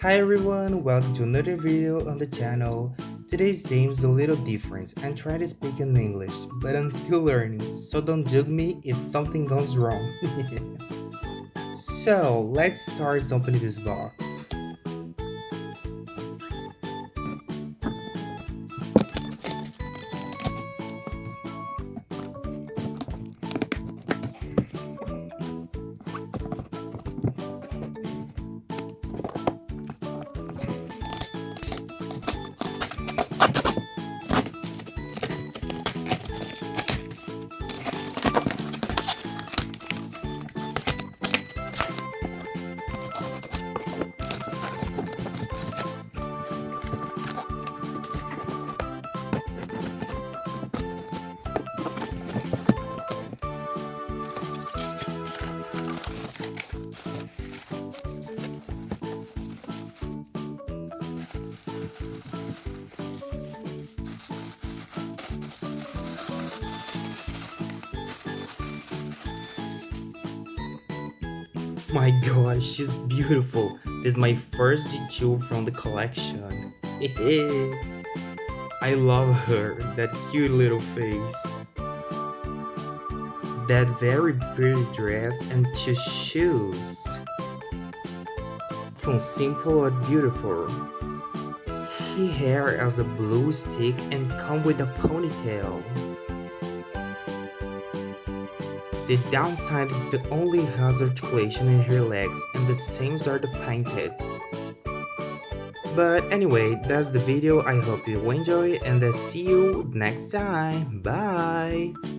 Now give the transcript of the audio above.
Hi everyone, welcome to another video on the channel. Today's name is a little different. I'm trying to speak in English, but I'm still learning, so don't judge me if something goes wrong. So let's start opening this box. My gosh, she's beautiful. This is my first G2 from the collection. I love her, that cute little face. That very pretty dress and two shoes. From simple and beautiful. Her hair has a blue stick and come with a ponytail. The downside is the only has articulation in her legs and the same are the painted. But anyway, that's the video. I hope you enjoy and I'll see you next time. Bye!